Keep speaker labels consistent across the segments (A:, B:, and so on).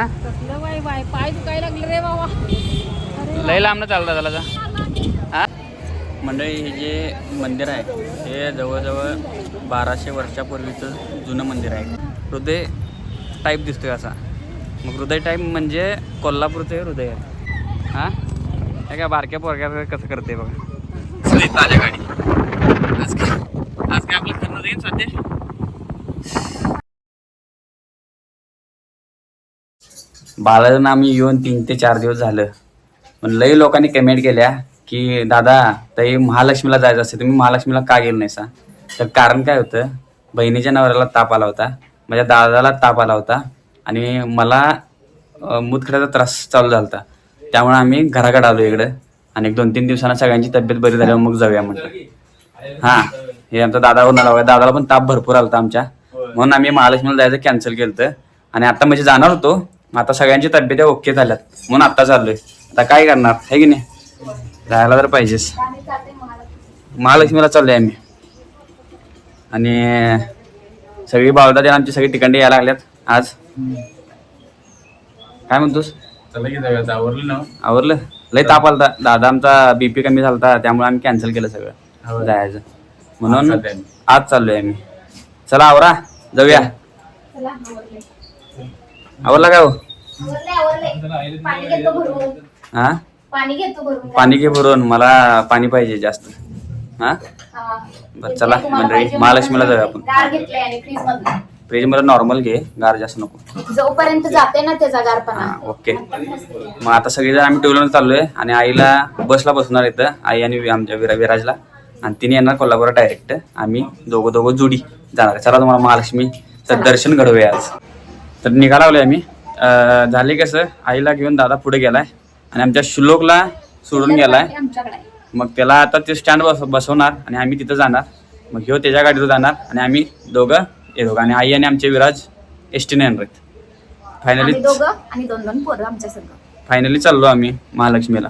A: हा
B: पाय दुखायला लागले रे बाबा.
A: लय लांब चालता त्याला हा. मंडळी हे जे मंदिर आहे हे जवळजवळ 1200 वर्षापूर्वीचं जुनं मंदिर आहे. हृदय टाईप दिसतोय असा. मग हृदय टाईप म्हणजे कोल्हापूरचं हृदय आहे. हां हे काय बारक्या पोरग्या कसं करते बघा ताज्या गाडी. आज काय आपलं करणं जाईल सध्या. बाळाला आम्ही येऊन 3 ते 4 दिवस झालं. पण लई लोकांनी कमेंट केल्या की दादा ताई महालक्ष्मीला जायचं असते तुम्ही महालक्ष्मीला का गेलं नाही सा. तर कारण काय होतं बहिणीच्या नवऱ्याला ताप आला होता, माझ्या दादाला ताप आला होता आणि मला मूतखड्याचा त्रास चालू झाला होता. त्यामुळे आम्ही घराकडे आलो इकडं आणि 1-2-3 दिवसांना सगळ्यांची तब्येत बरी झाल्यावर मग जाऊया म्हटलं. हां हे आमचा दादावर आला. दादाला पण ताप भरपूर आला होता आमच्या, म्हणून आम्ही महालक्ष्मीला जायचं कॅन्सल केलं होतं. आणि आता म्हणजे जाणार होतो, आता सगळ्यांची तब्येत ओके झाल्यात म्हणून आता चाललोय. आता काय करणार आहे की नाही, जायला तर पाहिजेच. महालक्ष्मीला चाललोय आम्ही आणि सगळी बावळदार आमची सगळी तिकडे यायला लागल्यात आज. काय म्हणतोस?
C: चला की जाऊया. आवरलं ना?
A: आवरलं. लय ताप आलता दादा आमचा, बीपी कमी झालता त्यामुळे आम्ही कॅन्सल केलं सगळं जायचं म्हणून आज चाललोय आम्ही. चला आवरा जाऊया. आवरला काय हो? हा पाणी घे भरून, मला पाणी पाहिजे जास्त. हा बरं चला मंडळी महालक्ष्मीला जाऊया आपण. फ्रीज मध्ये नॉर्मल घे, गार जास्त नको.
B: जोपर्यंत जाते ना त्याचा गारपणा.
A: ओके मग आता सगळेजण आम्ही टू चाललोय आणि आईला बसला बसणार इथं, आई आणि आमच्या विराजला, आणि तिने येणार कोल्हापूर डायरेक्ट. आम्ही दोघं जोडी जाणार. चला तुम्हाला महालक्ष्मीचं दर्शन घडवूया आज. तर निघाला लागलोय आम्ही. झाले कसं आईला घेऊन दादा पुढे गेलाय आणि आमच्या श्लोकला सोडून गेलाय. मग त्याला आता ते स्टँड बसवणार आणि आम्ही तिथं जाणार. मग ह्यो त्याच्या गाडीवर जाणार आणि आम्ही दोघं येतो. आणि आई आणि आमचे विराज एसटीने येणार आहेत. फायनली चाललो आम्ही महालक्ष्मीला.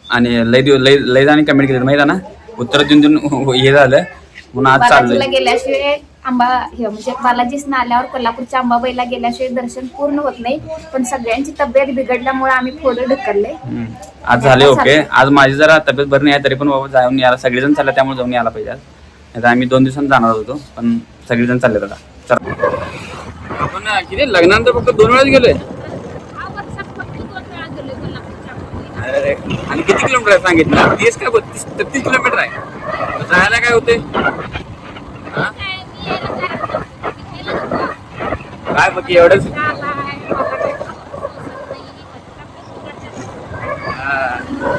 A: आणि लय जाणी कमेंट केली माहिती ना, उत्तर देऊन हे झालं म्हणून आज चाललोय.
B: गेल्याशिवाय म्हणजे बालाजीसनं आल्यावर कोल्हापूरच्या अंबाबाईला गेल्याशिवाय दर्शन पूर्ण होत नाही. पण सगळ्यांची तब्येत बिघडल्यामुळे आम्ही पुढे ढकलले.
A: आज झाले ओके. आज माझी जरा तब्येत बरी नाही आहे तरी पण बाबा जाऊन यायला सगळेजण चालले त्यामुळे जाऊन यायला पाहिजे. आता आम्ही 2 दिवसांनी जाणार होतो पण सगळेजण चालले दादा. चला आपण किती लग्नानंतर फक्त 2 वेळाच गेलोय. अरे आणि किती किलोमीटर आहे सांगितलं? 30 का 32-33 किलोमीटर आहे. जायला काय होते काय बघ एवढंच.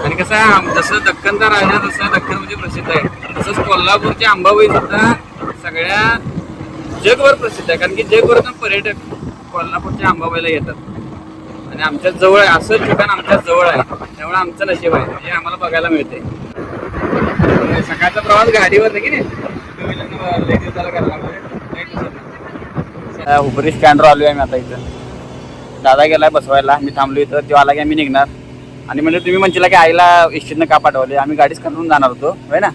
A: आणि कसं आहे जसं दख्खनचा राजा जसं दख्खन म्हणजे प्रसिद्ध आहे तसंच कोल्हापूरची अंबाबाई सुद्धा सगळ्या जगभर प्रसिद्ध आहे. कारण की जगभरातून पर्यटक कोल्हापूरच्या अंबाबाईला येतात आणि आमच्या जवळ आहे असं ठिकाण आमच्या जवळ आहे. त्यामुळे आमचं नशीब आहे म्हणजे आम्हाला बघायला मिळते. सकाळचा प्रवास गाडीवर नाही की नाही, हुपरी स्टँडवर आलोय आम्ही आता. इथं दादा गेलाय बसवायला, मी थांबलो इथं. तो आला की आम्ही निघणार. आणि म्हणजे तुम्ही म्हणशीला की आईला इष्टीनं का पाठवले, आम्ही गाडीच करून जाणार होतो होय ना.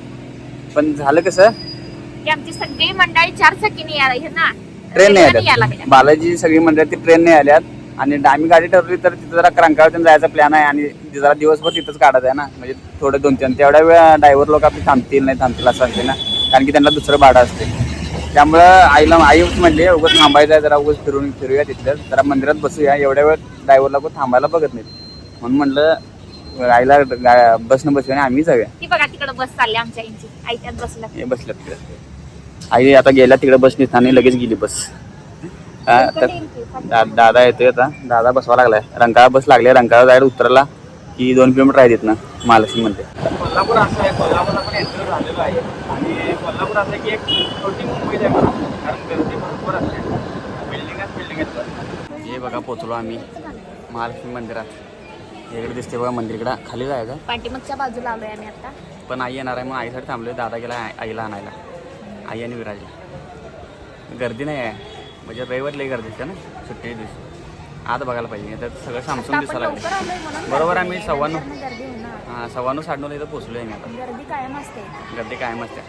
A: पण झालं कसं
B: की आमची सगळी मंडळी 4 चाकीने ना
A: ट्रेनने आल्यात. बालाजी सगळी मंडळी ती ट्रेनने आल्यात आणि आम्ही गाडी ठरवली तर तिथं जरा रंकाळ्यातून जायचा प्लॅन आहे आणि जरा दिवसभर तिथंच काढत आहे ना. म्हणजे थोडे 2-3 तेवढ्या वेळा ड्रायव्हर लोक आपली थांबतील नाही थांबतील असं असते ना, कारण की त्यांना दुसरं भाडं असते. त्यामुळं आई म्हणले उगाच थांबायचं आहे, जरा उगाच फिरूया तिथलं, जरा मंदिरात बसूया. एवढ्या वेळ ड्रायव्हरला कोण थांबायला बघत नाहीत म्हणून म्हणलं आईला बसनं बसूया आणि आम्ही जाऊया.
B: बघा तिकडे बस चालली आमच्या आई त्यात
A: बसल्या तिकडे. आई आता गेल्या तिकडे बस निघताना लगेच गेली बस. तर दादा येतोय आता. दादा बसवा लागलाय. रंकाळा बस लागले. रंकाळा जायला उतरला की 2 किलोमीटर आहे तिथनं महालक्ष्मी मध्ये. कोल्हापूर असं आहे, कोल्हापूरला पण एंटर झालेलो आहे आणि कोल्हापूर असं की एक छोटी मुंबई आहे म्हणा, कारण गर्दी भरपूर असते. बिल्डिंग आहेत. हे बघा पोचलो आम्ही महालक्ष्मी मंदिरात. इकडे दिसते बघा मंदिर. इकडं खाली जायचं
B: पाठीमागच्या बाजूला आलोय आम्ही आता.
A: पण आई येणार आहे मग आईसाठी थांबलोय. दादा गेला आईला आणायला, आई आणि विराजला. गर्दी नाही आहे म्हणजे रविवार लई गर्दी असते ना सुट्टी दिवशी. आता बघायला पाहिजे तर सगळं सामसून दिसायला लागले. बरोबर आम्ही 9:15 9:30 इथं पोचलो आहे. मी आता गर्दी कायम असते.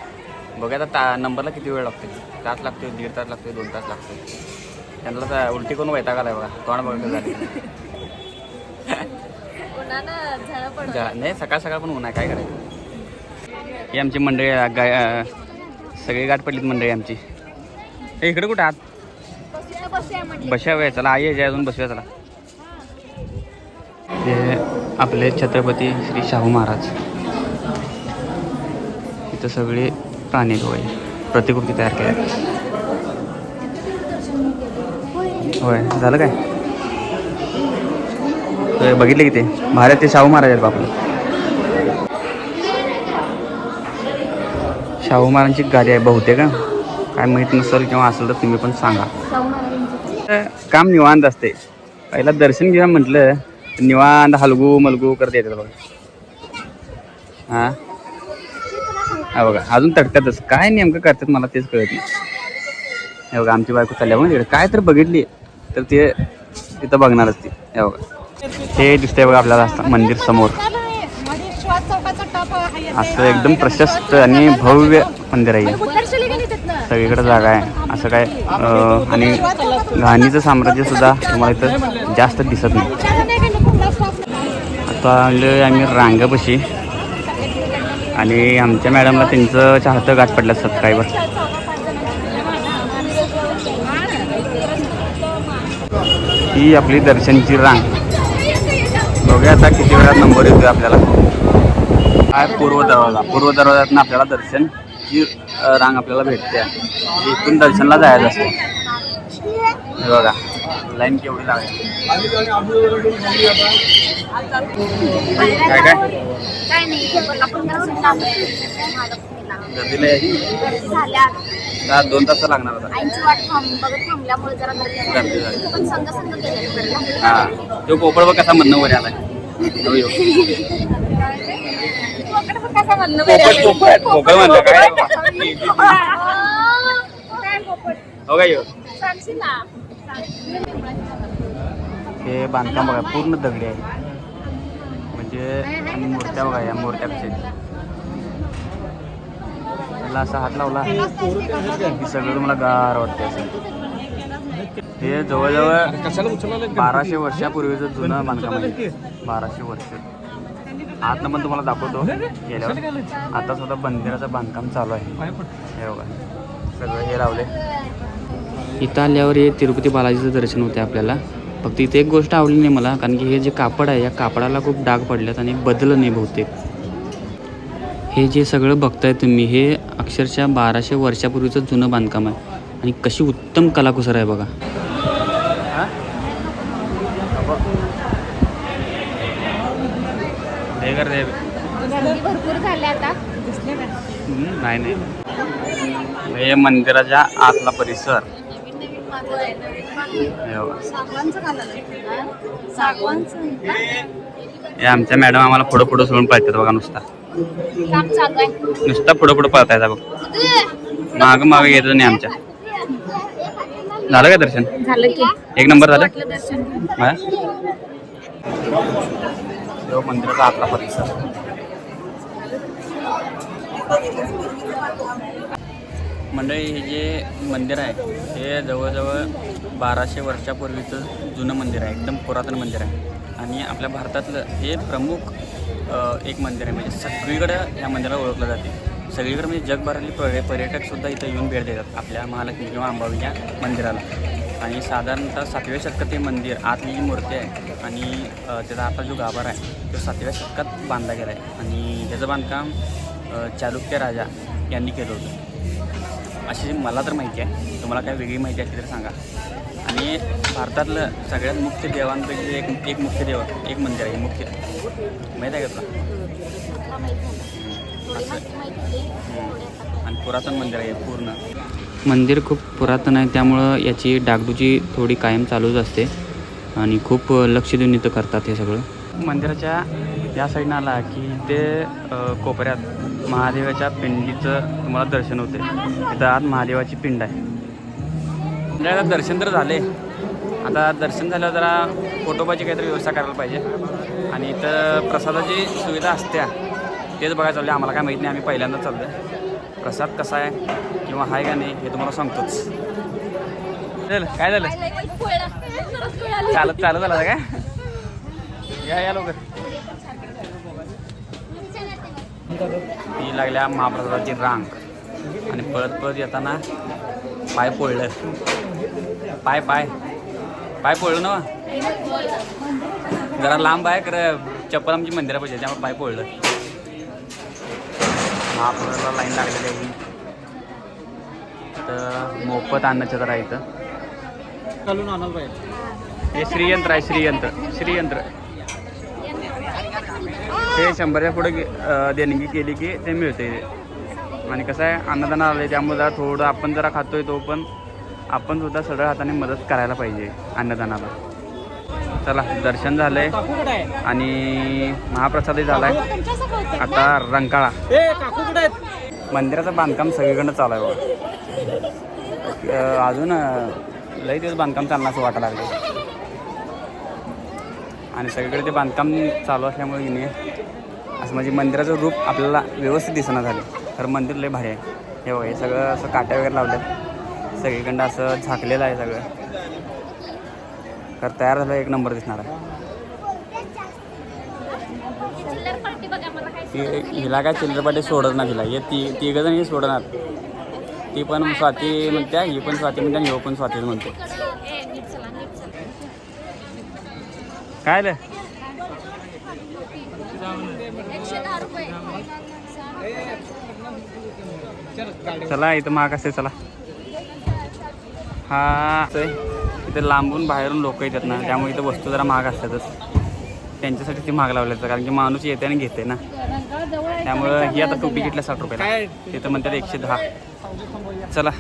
A: बघा आता नंबरला किती वेळ लागतो. तास लागतो, 1.5 तास लागतो, 2 तास लागतो. त्यांना तर उलटी करून वैताग आलाय बघा, तोंड बघा झाले. नाही सकाळ सकाळ पण ऊन आहे, काय करायचं. ही आमची मंडळी सगळी गाठ पडलीत मंडळी आमची. हे इकडे कुठे आहात? बसूया चला, आई आहे अजून, बसूया चला. हे आपले छत्रपती श्री शाहू महाराज. इथं सगळे प्राणी होय प्रतिकृती तयार केल्या. होय झालं काय? होय बघितले की ते भारत ते शाहू महाराज आहेत बापू. शाहू महाराजांची गाडी आहे बहुतेक का काय माहीत नसेल किंवा असेल तर तुम्ही पण सांगा. काम निवांत असते. पहिला दर्शन घ्या म्हटलं निवांत हलगू मलगू करत येतात बघा. हां हा बघा अजून तडकातच काय नेमकं करतात मला तेच कळत नाही. हे बघा आमची बायको चालल्या म्हणून काय तर बघितली तर ते तिथं बघणारच ती. हे बघा हे दिसतंय बघा आपल्याला मंदिर समोर. असं एकदम प्रशस्त आणि भव्य मंदिर आहे. सगळीकडे जागा आहे असं काय आणि घाणीचं साम्राज्य सुद्धा तुम्हाला इथं जास्त दिसत नाही. आता आम्ही रांगापाशी आणि आमच्या मॅडमला त्यांचं चाहतं गाठ पडलं सबस्क्रायबर. ही आपली दर्शनची रांग. बघूया आता किती वेळात नंबर येतोय आपल्याला. काय पूर्व दरवाजातून आपल्याला दर्शन ही रांग आपल्याला भेटते. इथून दर्शनला जायचं असते. हे बघा लाईन केवढी लागली. काय काय गर्दीला यायची 2 तास लागणार होता. गर्दी झाली. हां तो पोपळ बघ कसा म्हणणं वर आलाय. पोपळ म्हणलं काय हो काय. हे बांधकाम बघा पूर्ण दगडी आहे. म्हणजे आणि मूर्त्या बघा या मूर्त्या कशा मला असा हात लावला की सगळं तुम्हाला गार वाटते. असं हे जवळजवळ 1200 वर्षापूर्वीचं जुनं बांधकाम आहे. 1200 वर्ष. आतनं पण तुम्हाला दाखवतो गेल्यावर. आता सुद्धा मंदिराचं बांधकाम चालू आहे. हे बघा सगळं हे लावले. इथं आल्यावर हे तिरुपती बालाजीचं दर्शन होते आपल्याला. फक्त इथे एक गोष्ट आवडली नाही मला, कारण की हे जे कापड आहे या कापडाला खूप डाग पडल्यात आणि बदललं नाही बहुतेक. हे जे सगळं बघताय तुम्ही हे अक्षरशः 1200 वर्षापूर्वीचं जुनं बांधकाम आहे. आणि कशी उत्तम कलाकुसर आहे बघा.
B: भरपूर झाले आता.
A: नाही हे मंदिराच्या आतला परिसर. हे आमच्या मॅडम आम्हाला पुढं पुढं सोडून पळतात बघा. नुसता पुढं पळतायचा बघ. मागं येतच नाही आमच्या. झालं काय दर्शन?
B: झालं की
A: एक नंबर झालं. मंदिराचा आतला परिसर. मंडळी हे जे मंदिर आहे हे जवळजवळ 1200 वर्षापूर्वीचं जुनं मंदिर आहे. एकदम पुरातन मंदिर आहे आणि आपल्या भारतातलं हे प्रमुख एक मंदिर आहे. म्हणजे सगळीकडं ह्या मंदिराला ओळखलं जाते. सगळीकडे म्हणजे जगभरातले पर्यटकसुद्धा इथं येऊन भेट देतात आपल्या महालक्ष्मी किंवा अंबाबाईच्या मंदिराला. आणि साधारणतः 7व्या शतकात हे मंदिर आतली जी मूर्ती आहे आणि त्याचा आता जो गाभारा आहे तो 7व्या शतकात बांधला गेला आहे. आणि त्याचं बांधकाम चालुक्य राजा यांनी केलं होतं अशी मला तर माहिती आहे. तुम्हाला काय वेगळी माहिती असली तर सांगा. आणि भारतातलं सगळ्यात मुख्य देवांपैकी एक मुख्य देव एक मंदिर आहे. मुख्य माहीत आहे का तुला? आणि पुरातन मंदिर आहे पूर्ण. मंदिर खूप पुरातन आहे त्यामुळं याची डागडुजी थोडी कायम चालूच असते आणि खूप लक्ष देऊन इथं करतात हे सगळं. मंदिराच्या या साईडनं आला की ते कोपऱ्यात महादेवाच्या पिंडीचं तुम्हाला दर्शन होते. इथं आत महादेवाची पिंड आहे. आपल्याला दर्शन तर झाले. आता दर्शन झाल्यावर जरा फोटोबाची काहीतरी व्यवस्था करायला पाहिजे. आणि इथं प्रसादाची सुविधा असत्या तेच बघायला चालले. आम्हाला काय माहीत नाही, आम्ही पहिल्यांदाच चाललो आहे. प्रसाद कसा आहे किंवा आहे का नाही हे तुम्हाला सांगतोच. चल काय झालं चालत चालत झालं काय या लवकर ती लागल्या महाप्रसादाची रांग आणि पळत पळत येताना पाय पोळलं पाय पाय पाय पोळलं ना जरा लांब आहे खरं चप्पल आमची मंदिरापाशी त्यामुळे पाय पोळलं महाप्रसादाला लाईन लागलेली आहे तर मोफत अन्नाचं जरा इथं
D: घालून आणायला पाहिजे
A: हे श्रीयंत्र आहे श्रीयंत्र ते 100च्या पुढे देणगी केली की ते मिळते आणि कसं आहे अन्नदान आलं त्यामुळे जरा थोडं आपण जरा खातोय तो पण आपण सुद्धा सरळ हाताने मदत करायला पाहिजे अन्नदानाला चला दर्शन झालंय आणि महाप्रसादही झालाय आता रंकाळा मंदिराचं बांधकाम सगळीकडनं चालू आहे बघा अजून लई दिवस बांधकाम चालणार असं वाटायला लागलं आणि सगळीकडे ते बांधकाम चालू असल्यामुळे की नाही असं म्हणजे मंदिराचं रूप आपल्याला व्यवस्थित दिसणं झालं तर मंदिर लय भारी आहे हे बघा हे सगळं असं काट्या वगैरे लावल्यात सगळीकडं असं झाकलेलं आहे सगळं तर तयार झालं एक नंबर दिसणार आहे हिला काय चिल्लरपाटी सोडत ना तिला हे तिघं जण हे सोडणार ती पण स्वाती म्हणत्या ही पण स्वाती म्हणते आणि ह्यो पण स्वातीच म्हणते काय आलं चला इथं महाग असते चला हा इथे लांबून बाहेरून लोक येतात ना त्यामुळे इथं वस्तू जरा महाग असतातच त्यांच्यासाठी ती महाग लावल्याचं कारण की माणूस येते आणि घेते ना त्यामुळं ही आता टोपी घेतल्या 60 रुपयाला तिथं म्हणतात 110 चला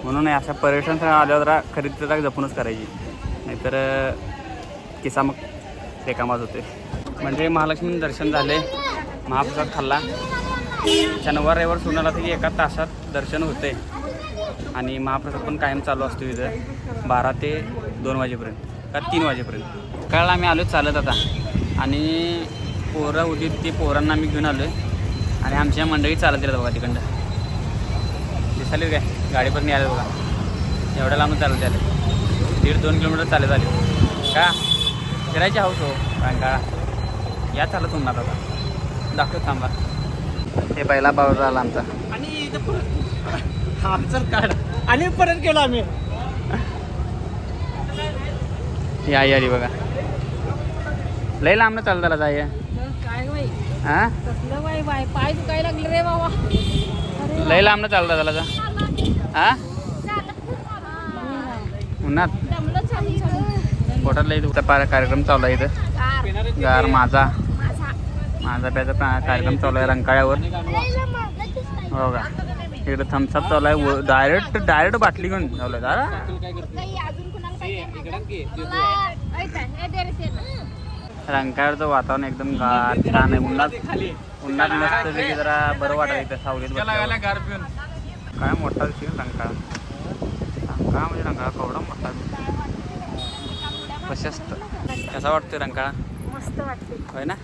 A: म्हणून अशा पर्यटन स्थळ आल्यावर जरा खरेदी जरा जपूनच करायची नाहीतर किस्सा मग बेकामाज होते म्हणजे महालक्ष्मी दर्शन झाले महाप्रसाद खाल्ला शनिवार रविवार सोडून आला की 1 तासात दर्शन होते आणि महाप्रसाद पण कायम चालू असतो इथं 12 ते 2 वाजेपर्यंत का 3 वाजेपर्यंत काल आम्ही आलो चालत आता आणि पोरं होती ती पोरांना आम्ही घेऊन आलो आहे आणि आमच्या मंडळी चालत येतात बघा तिकडं दिसाले काय गाडीपर्यंत आले बघा एवढ्या लांबून चालत आले 1.5-2 किलोमीटर चालत आले का फिरायची हाऊस हो रंकाळा या चालत होणार आता दाखव थांबा हे पहिला पाऊस आला आमचा
D: आणि आमचं काढ आणि परत गेलो आम्ही
A: या आली बघा लय लांब चालत आला जाय
E: काय बाई
A: हा
E: कसलं बाई बाई पाय दुखायला लागले रे बाबा
A: लय लांब चालत आला जा हा उन्हात
E: दमलं चालू चालू
A: पोटात लय दुखता कार्यक्रम चालू आहे इथं गार माझा प्याचा कार्यक्रम चालू आहे रंकाळ्यावर हो का इकडे थम्सअप चालू आहे डायरेक्ट बाटली घेऊन चालू रंकाळ्याचं वातावरण एकदम गार छान आहे उन्हात मस्त पैकी जरा बरं वाटत इथं सावलीत
C: गार पिऊन
A: काय मोठा दिसतो रंकाळा म्हणजे रंकाळा केवढा मोठा प्रशस्त कसा वाटतोय रंकाळा
B: मस्त वाटते
A: होय ना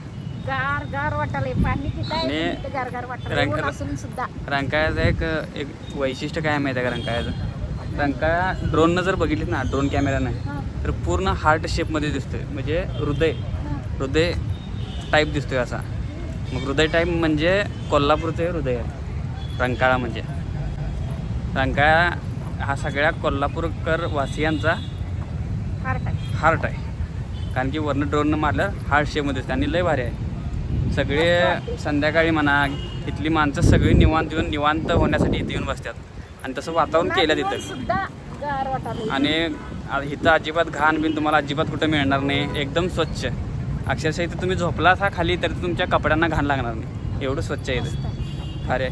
B: गार गार वाटायला पाणी पिताय गार गार वाटायला असून सुद्धा
A: रंकाळ्याचं एक वैशिष्ट्य काय माहिती आहे का रंकाळ्याचं रंकाळा ड्रोननं जर बघितलीत ना ड्रोन कॅमेऱ्यानं तर पूर्ण हार्ट शेपमध्ये दिसतोय म्हणजे हृदय टाईप दिसतोय असा मग हृदय टाईप म्हणजे कोल्हापूरचं हृदय आहे रंकाळा म्हणजे रंकाळा हा सगळ्या कोल्हापूरकर वासियांचा हार्ट आहे कारण की वरनं ड्रोननं मारलं हार्ट शेपमध्ये दिसतं आणि लय भारी आहे सगळे संध्याकाळी म्हणा इथली माणसं सगळी निवांत होण्यासाठी इथे येऊन बसतात आणि तसं वातावरण केलं तिथं आणि इथं अजिबात घाण बिन तुम्हाला अजिबात कुठं मिळणार नाही एकदम स्वच्छ अक्षरशः इथं तुम्ही झोपला असा खाली तरी तुमच्या कपड्यांना घाण लागणार नाही एवढं स्वच्छ आहे इथं अरे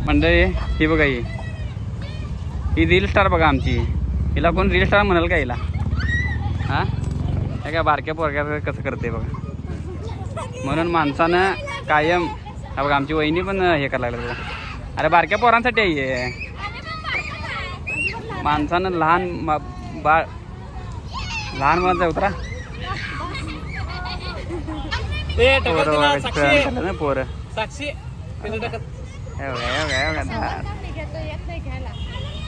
A: मंडळी ही बघा ही रील स्टार बघा आमची हिला कोण रील स्टार म्हणाल का हिला हां हे काय बारक्या पोरक्या कसं करते बघा म्हणून माणसानं कायम हा बघा आमची वहिनी पण हे करायला लागलं बघा अरे बारक्या पोरांसाठी आहे माणसानं लहान मुलांचा उतरा पोरं
D: साक्षी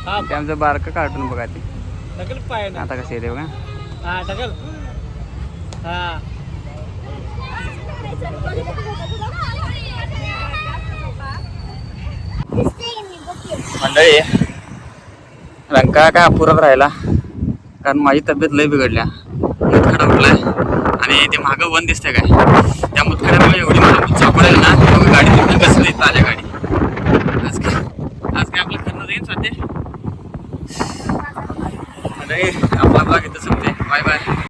D: हा
A: ते आमचं बारकं कार्टून बघा ते
D: ढकल पाय ना
A: आता कसं येते बघा.
D: हा ढकल हा
A: मंडळी रंका काय अपुराच राहिला कारण माझी तब्येत लय बिघडल्या. मुतखडा उठलाय आणि ते मागं वन दिसतंय काय त्या मुतखड्यामुळे एवढी मला चापडेल ना गाडी तिथे कसली ताज्या गाडी